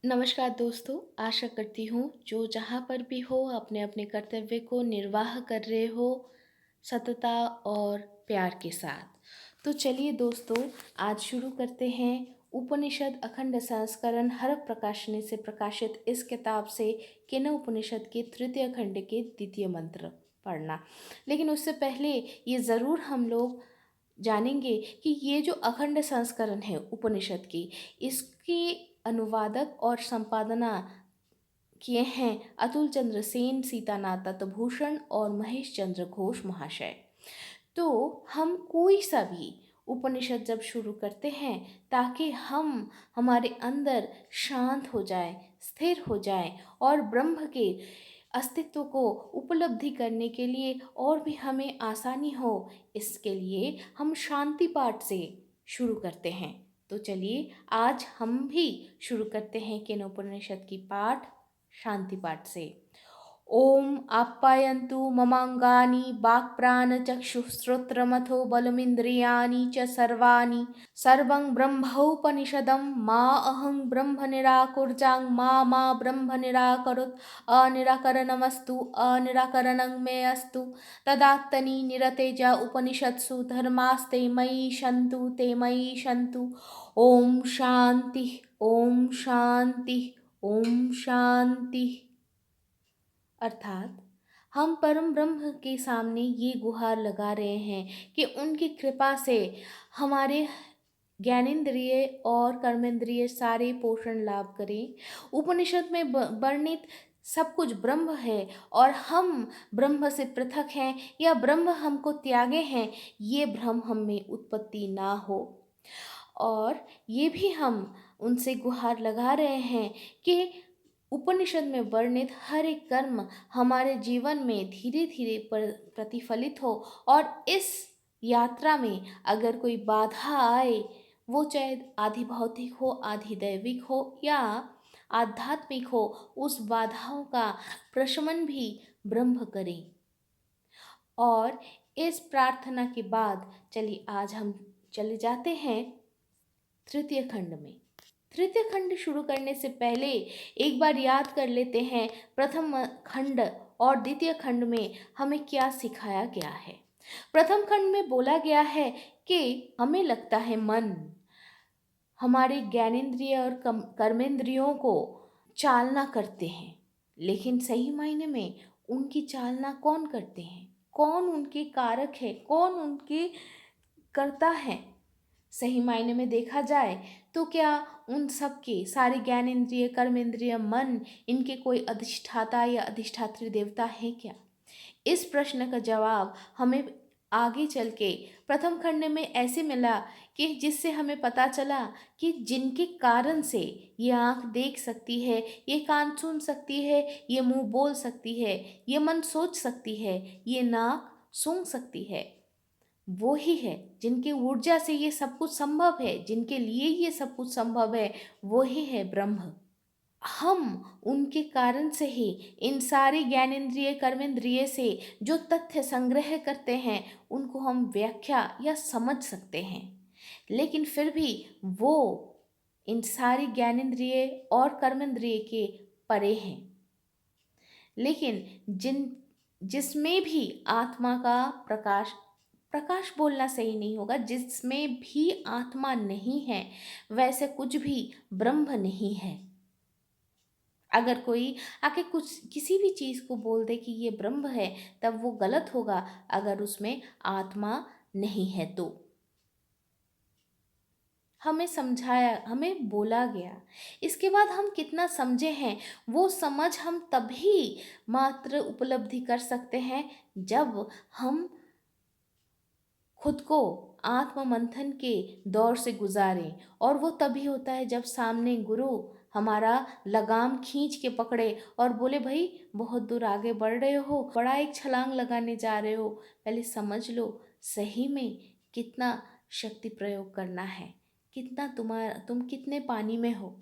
नमस्कार दोस्तों, आशा करती हूँ जो जहाँ पर भी हो अपने अपने कर्तव्य को निर्वाह कर रहे हो सतता और प्यार के साथ। तो चलिए दोस्तों, आज शुरू करते हैं उपनिषद अखंड संस्करण हर प्रकाशने से प्रकाशित इस किताब से केन उपनिषद के तृतीय खंड के द्वितीय मंत्र पढ़ना। लेकिन उससे पहले ये ज़रूर हम लोग जानेंगे कि ये जो अखंड संस्करण है उपनिषद की, इसकी अनुवादक और संपादना किए हैं अतुल चंद्र सेन, सीतानाथ दत्तभूषण और महेश चंद्र घोष महाशय। तो हम कोई सा भी उपनिषद जब शुरू करते हैं ताकि हम हमारे अंदर शांत हो जाए, स्थिर हो जाए और ब्रह्म के अस्तित्व को उपलब्धि करने के लिए और भी हमें आसानी हो, इसके लिए हम शांति पाठ से शुरू करते हैं। तो चलिए आज हम भी शुरू करते हैं केनोपनिषद की पाठ शांति पाठ से। ओम आप्यायन्तु ममांगानि वाक्प्राणचक्षुश्रोत्रमथो बलमिन्द्रियाणि च सर्वाणि सर्वं ब्रह्मोपनिषदं मा अहं ब्रह्म निराकुर्जां मा ब्रह्म निराकरोत् अनिराकरणमस्तु अनिराकरणं मे अस्तु तदात्तनि निरतेजा उपनिषत्सु धर्मास्ते मयि सन्तु। ओम शांति। ओम शांति। ओम शांति। अर्थात हम परम ब्रह्म के सामने ये गुहार लगा रहे हैं कि उनकी कृपा से हमारे ज्ञानेंद्रिय और कर्मेंद्रिय सारे पोषण लाभ करें। उपनिषद में वर्णित सब कुछ ब्रह्म है और हम ब्रह्म से पृथक हैं या ब्रह्म हमको त्यागे हैं, ये भ्रम हम में उत्पत्ति ना हो। और ये भी हम उनसे गुहार लगा रहे हैं कि उपनिषद में वर्णित हर एक कर्म हमारे जीवन में धीरे धीरे प्रतिफलित हो और इस यात्रा में अगर कोई बाधा आए, वो चाहे आधि भौतिक हो, आधि दैविक हो या आध्यात्मिक हो, उस बाधाओं का प्रशमन भी ब्रह्म करें। और इस प्रार्थना के बाद चलिए आज हम चले जाते हैं तृतीय खंड में। तृतीय खंड शुरू करने से पहले एक बार याद कर लेते हैं प्रथम खंड और द्वितीय खंड में हमें क्या सिखाया गया है। प्रथम खंड में बोला गया है कि हमें लगता है मन हमारे ज्ञानेंद्रिय और कर्मेंद्रियों को चालना करते हैं, लेकिन सही मायने में उनकी चालना कौन करते हैं, कौन उनके कारक है, कौन उनके करता है। सही मायने में देखा जाए तो क्या उन सब के सारे ज्ञानेंद्रिय कर्मेंद्रिय मन, इनके कोई अधिष्ठाता या अधिष्ठात्री देवता है क्या? इस प्रश्न का जवाब हमें आगे चल के प्रथम खंड में ऐसे मिला कि जिससे हमें पता चला कि जिनके कारण से ये आँख देख सकती है, ये कान सुन सकती है, ये मुंह बोल सकती है, ये मन सोच सकती है, ये नाक सूंघ सकती है, वो ही है जिनकी ऊर्जा से ये सब कुछ संभव है, जिनके लिए ये सब कुछ संभव है, वो ही है ब्रह्म। हम उनके कारण से ही इन सारे ज्ञानेंद्रिय कर्मेंद्रिय से जो तथ्य संग्रह करते हैं उनको हम व्याख्या या समझ सकते हैं, लेकिन फिर भी वो इन सारी ज्ञानेंद्रिय और कर्मेंद्रिय के परे हैं। लेकिन जिसमें भी आत्मा का प्रकाश, प्रकाश बोलना सही नहीं होगा, जिसमें भी आत्मा नहीं है वैसे कुछ भी ब्रह्म नहीं है। अगर कोई आके कुछ किसी भी चीज़ को बोल दे कि ये ब्रह्म है, तब वो गलत होगा अगर उसमें आत्मा नहीं है तो। हमें समझाया, हमें बोला गया, इसके बाद हम कितना समझे हैं वो समझ हम तभी मात्र उपलब्धि कर सकते हैं जब हम खुद को आत्म मंथन के दौर से गुजारें। और वो तभी होता है जब सामने गुरु हमारा लगाम खींच के पकड़े और बोले, भाई बहुत दूर आगे बढ़ रहे हो, बड़ा एक छलांग लगाने जा रहे हो, पहले समझ लो सही में कितना शक्ति प्रयोग करना है, कितना तुम कितने पानी में हो।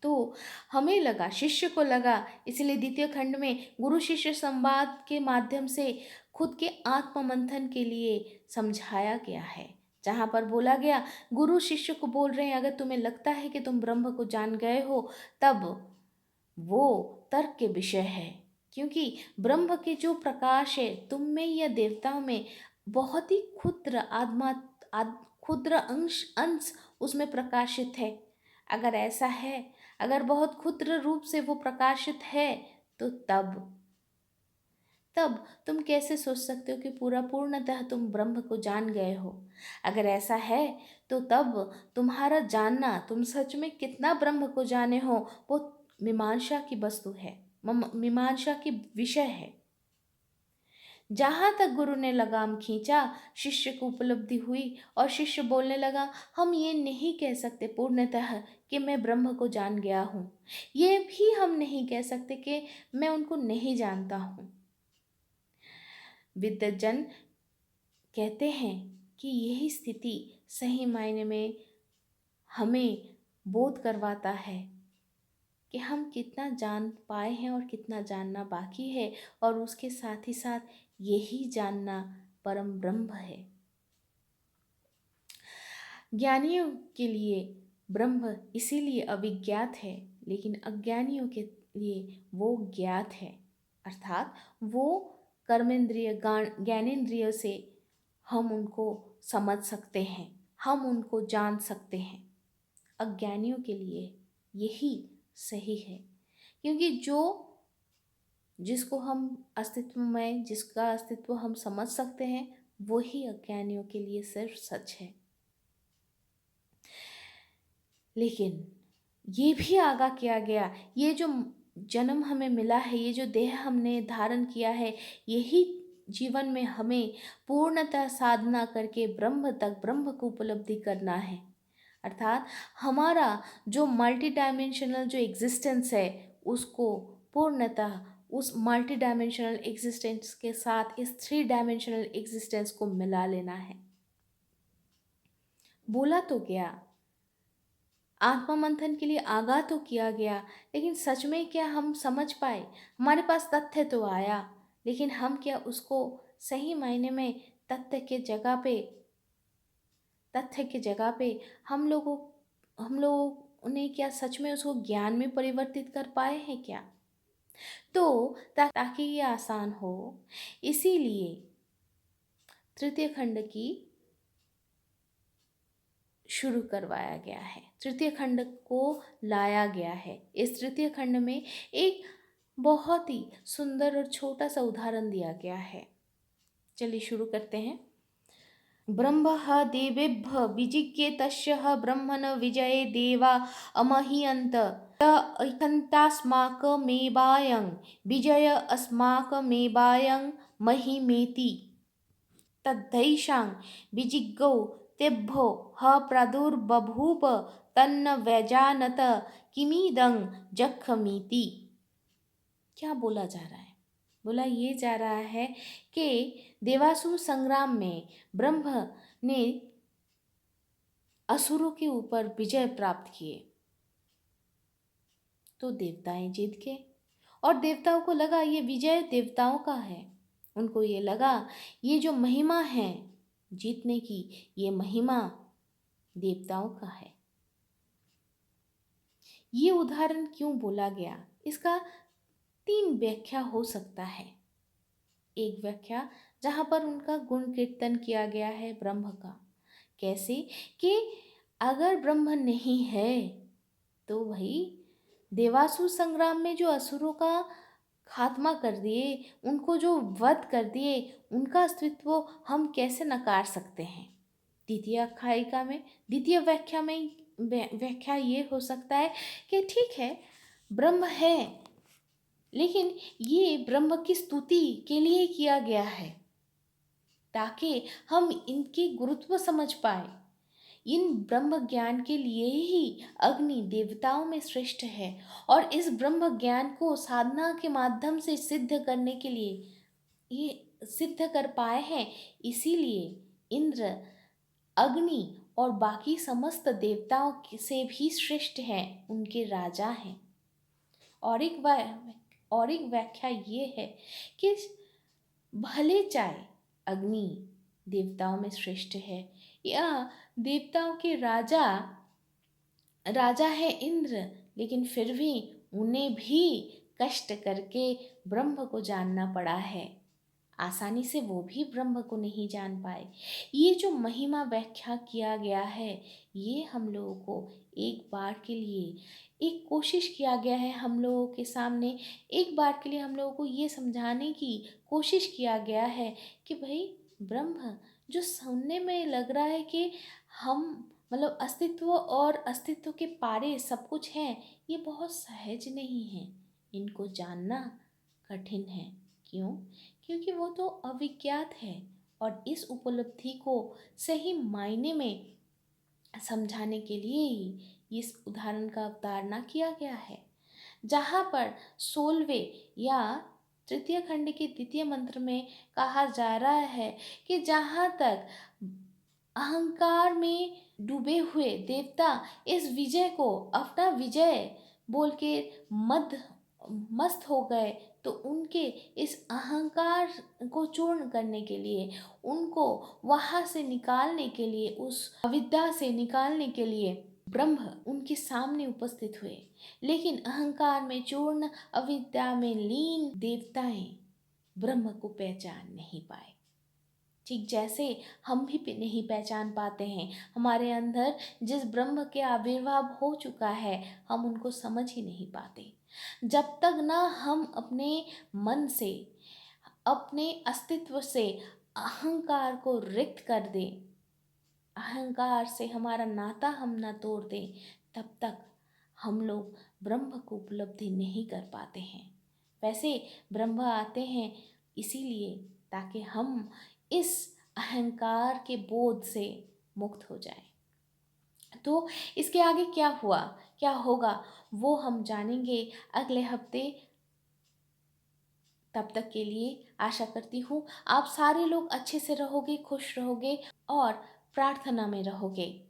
तो हमें लगा, शिष्य को लगा, इसलिए द्वितीय खंड में गुरु शिष्य संवाद के माध्यम से खुद के आत्म मंथन के लिए समझाया गया है। जहाँ पर बोला गया, गुरु शिष्य को बोल रहे हैं, अगर तुम्हें लगता है कि तुम ब्रह्म को जान गए हो, तब वो तर्क के विषय है। क्योंकि ब्रह्म के जो प्रकाश है तुम में या देवताओं में, बहुत ही क्षुद्र क्षुद्र अंश अंश उसमें प्रकाशित है। अगर ऐसा है, अगर बहुत क्षुद्र रूप से वो प्रकाशित है, तो तब तुम कैसे सोच सकते हो कि पूर्णतः तुम ब्रह्म को जान गए हो? अगर ऐसा है, तो तब तुम्हारा जानना, तुम सच में कितना ब्रह्म को जाने हो, वो मीमांसा की वस्तु है, मीमांसा की विषय है। जहां तक गुरु ने लगाम खींचा, शिष्य को उपलब्धि हुई और शिष्य बोलने लगा, हम ये नहीं कह सकते पूर्णतः कि मैं ब्रह्म को जान गया हूँ, ये भी हम नहीं कह सकते कि मैं उनको नहीं जानता हूँ। विद्वज्जन कहते हैं कि यही स्थिति सही मायने में हमें बोध करवाता है कि हम कितना जान पाए हैं और कितना जानना बाकी है, और उसके साथ ही साथ यही जानना परम ब्रह्म है। ज्ञानियों के लिए ब्रह्म इसीलिए अविज्ञात है, लेकिन अज्ञानियों के लिए वो ज्ञात है। अर्थात वो कर्मेंद्रिय ज्ञानेंद्रिय से हम उनको समझ सकते हैं, हम उनको जान सकते हैं। अज्ञानियों के लिए यही सही है, क्योंकि जिसको हम अस्तित्व में, जिसका अस्तित्व हम समझ सकते हैं, वही अज्ञानियों के लिए सिर्फ सच है। लेकिन ये भी आगाह किया गया, ये जो जन्म हमें मिला है, ये जो देह हमने धारण किया है, यही जीवन में हमें पूर्णतः साधना करके ब्रह्म को उपलब्धि करना है। अर्थात हमारा जो मल्टी डायमेंशनल जो एग्जिस्टेंस है, उसको पूर्णतः उस मल्टी डायमेंशनल एग्जिस्टेंस के साथ इस 3 डायमेंशनल एग्जिस्टेंस को मिला लेना है। बोला तो गया, आत्मा मंथन के लिए आगाह तो किया गया, लेकिन सच में क्या हम समझ पाए? हमारे पास तथ्य तो आया, लेकिन हम क्या उसको सही मायने में तथ्य के जगह पे हम लोगों ने क्या सच में उसको ज्ञान में परिवर्तित कर पाए हैं क्या? तो ताकि ये आसान हो, इसीलिए तृतीय खंड की शुरू करवाया गया है, तृतीय खंड को लाया गया है। इस तृतीय खंड में एक बहुत ही सुंदर और छोटा सा उदाहरण दिया गया है। चलिए शुरू करते हैं। ब्रह्मः देवेभ्यः विजिज्ञेतस्यः ब्रह्मन् विजये देवा अमह्यन्त त ऐकन्तास्माकमेवायं विजय अस्माकमेवायं महिमेति तद्धैषां विजिगौ तेभ्यो ह प्रादुर्बभूव तन्न व्यजानत किमिदं जखमीति। क्या बोला जा रहा है? बोला ये जा रहा है कि देवासुर संग्राम में ब्रह्म ने असुरों के ऊपर विजय प्राप्त किए, तो देवताएं जीत गए, और देवताओं को लगा ये विजय देवताओं का है। उनको ये लगा ये जो महिमा है जीतने की, ये महिमा देवताओं का है। ये उदाहरण क्यों बोला गया? इसका 3 व्याख्या हो सकता है। एक व्याख्या जहाँ पर उनका गुण कीर्तन किया गया है ब्रह्म का, कैसे कि अगर ब्रह्म नहीं है तो भाई देवासुर संग्राम में जो असुरों का खात्मा कर दिए, उनको जो वध कर दिए, उनका अस्तित्व हम कैसे नकार सकते हैं? द्वितीय व्याख्या ये हो सकता है कि ठीक है, ब्रह्म है, लेकिन ये ब्रह्म की स्तुति के लिए किया गया है, ताकि हम इनके गुरुत्व समझ पाए। इन ब्रह्म ज्ञान के लिए ही अग्नि देवताओं में श्रेष्ठ है, और इस ब्रह्म ज्ञान को साधना के माध्यम से सिद्ध करने के लिए ये सिद्ध कर पाए हैं। इसीलिए इंद्र, अग्नि और बाकी समस्त देवताओं से भी श्रेष्ठ हैं, उनके राजा हैं। और एक व्याख्या ये है कि भले चाहे अग्नि देवताओं में श्रेष्ठ है, या देवताओं के राजा राजा है इंद्र, लेकिन फिर भी उन्हें भी कष्ट करके ब्रह्म को जानना पड़ा है। आसानी से वो भी ब्रह्म को नहीं जान पाए। ये जो महिमा व्याख्या किया गया है, ये हम लोगों को एक बार के लिए एक कोशिश किया गया है, हम लोगों के सामने एक बार के लिए हम लोगों को ये समझाने की कोशिश किया गया है कि भाई ब्रह्म जो सुनने में लग रहा है कि हम मतलब अस्तित्व और अस्तित्व के पारे सब कुछ है, ये बहुत सहज नहीं है। इनको जानना कठिन है। क्यों? क्योंकि वो तो अविज्ञात है, और इस उपलब्धि को सही मायने में समझाने के लिए ही इस उदाहरण का अवतारणा किया गया है। जहाँ पर 16वें या तृतीय खंड के द्वितीय मंत्र में कहा जा रहा है कि जहाँ तक अहंकार में डूबे हुए देवता इस विजय को अपना विजय बोल के मद मस्त हो गए, तो उनके इस अहंकार को चूर्ण करने के लिए, उनको वहाँ से निकालने के लिए, उस अविद्या से निकालने के लिए ब्रह्म उनके सामने उपस्थित हुए। लेकिन अहंकार में चूर्ण, अविद्या में लीन देवताएं ब्रह्म को पहचान नहीं पाए। ठीक जैसे हम भी नहीं पहचान पाते हैं, हमारे अंदर जिस ब्रह्म के आविर्भाव हो चुका है, हम उनको समझ ही नहीं पाते। जब तक ना हम अपने मन से, अपने अस्तित्व से अहंकार को रिक्त कर दें, अहंकार से हमारा नाता हम ना तोड़ दें, तब तक हम लोग ब्रह्म को उपलब्धि नहीं कर पाते हैं। वैसे ब्रह्म आते हैं इसीलिए ताकि हम इस अहंकार के बोझ से मुक्त हो जाएं। तो इसके आगे क्या हुआ, क्या होगा, वो हम जानेंगे अगले हफ्ते। तब तक के लिए आशा करती हूँ आप सारे लोग अच्छे से रहोगे, खुश रहोगे और प्रार्थना में रहोगे।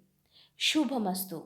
शुभमस्तु।